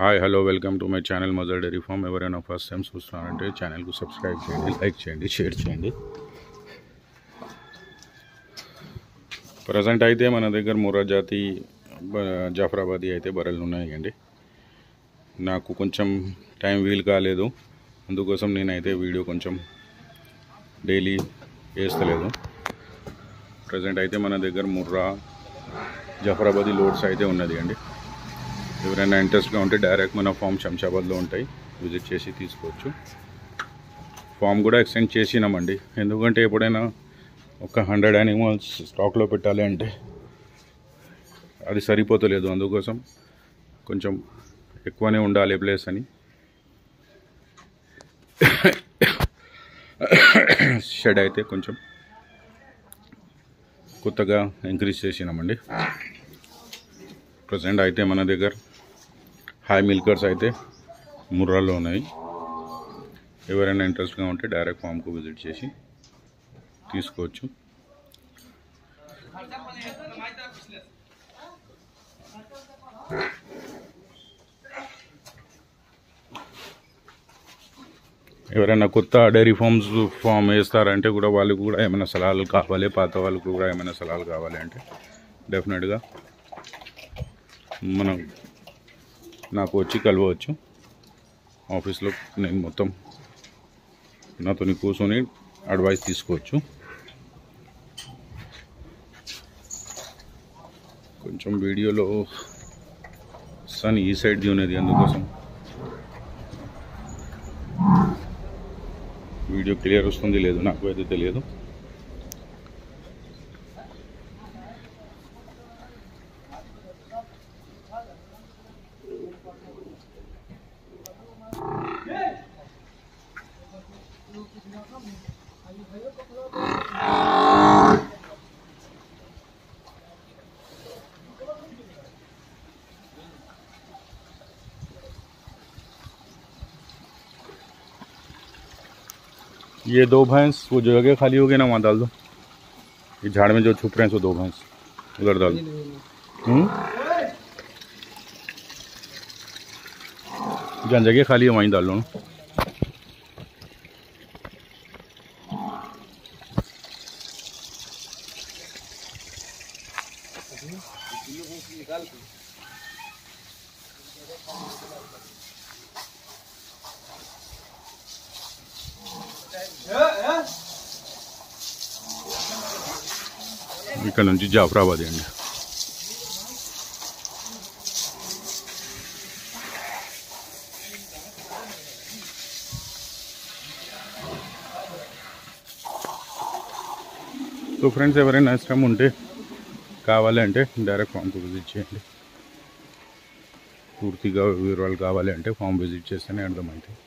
Hi hello welcome to my channel Mazhar dairy farm. ఎవరైనా first time చూస్తున్నారంటే ఛానల్కు subscribe చేయండి, లైక్ చేయండి, షేర్ చేయండి. ప్రజెంట్ అయితే మన దగ్గర ముర్రా జాతి జాఫరాబాదీ అయితే బర్రెలు ఉన్నాయండి. నాకు కొంచెం టైం వీలు కాలేదు, అందుకోసం నేనైతే వీడియో కొంచెం డైలీ వేస్తలేదు. ప్రజెంట్ అయితే మన దగ్గర ముర్రా జాఫరాబాదీ లోడ్స్ అయితే ఉన్నది అండి. ఎవరైనా ఇంట్రెస్ట్గా ఉంటే డైరెక్ట్ మన ఫామ్ శంషాబాద్లో ఉంటాయి, విజిట్ చేసి తీసుకోవచ్చు. ఫామ్ కూడా ఎక్స్టెండ్ చేసినామండి, ఎందుకంటే ఎప్పుడైనా ఒక 100 యానిమల్స్ స్టాక్లో పెట్టాలి అంటే అది సరిపోతలేదు. అందుకోసం కొంచెం ఎక్కువనే ఉండాలి ప్లేస్ అని షెడ్ అయితే కొంచెం కొత్తగా ఇంక్రీజ్ చేసినామండి. ప్రజెంట్ అయితే మన దగ్గర హై మిల్కర్స్ అయితే ముర్రాలో ఉన్నాయి. ఎవరైనా ఇంట్రెస్ట్గా ఉంటే డైరెక్ట్ ఫామ్కు విజిట్ చేసి తీసుకోవచ్చు. ఎవరైనా కొత్త డైరీ ఫామ్ వేస్తారంటే కూడా వాళ్ళకు కూడా ఏమైనా సలహాలు కావాలి, పాత వాళ్ళకు కూడా ఏమైనా సలహాలు కావాలి అంటే డెఫినెట్గా మనం నాకు వచ్చి కలవచ్చు. ఆఫీస్లో నేను మొత్తం నాతో కూర్చొని అడ్వైస్ తీసుకోవచ్చు. కొంచెం వీడియోలో సన్ ఈ సైడ్ది ఉన్నది, అందుకోసం వీడియో క్లియర్ వస్తుంది లేదు నాకు అయితే తెలియదు. ये 2 भैंस वो जो जगह खाली हो गई ना वहाँ डाल दो. ये झाड़ में जो छुप रहे हैं सो 2 भैंस उधर डाल दो. जहाँ जगह खाली है वहीं डाल लो ना. ఇక్కడ నుంచి జాఫరాబాదీ అండి. సో ఫ్రెండ్స్, ఎవరైనా ఇష్టం ఉంటే కావాలంటే డైరెక్ట్ ఫామ్కి విజిట్ చేయండి. పూర్తిగా వివరాలు కావాలి అంటే ఫామ్ విజిట్ చేస్తేనే అర్థమవుతాయి.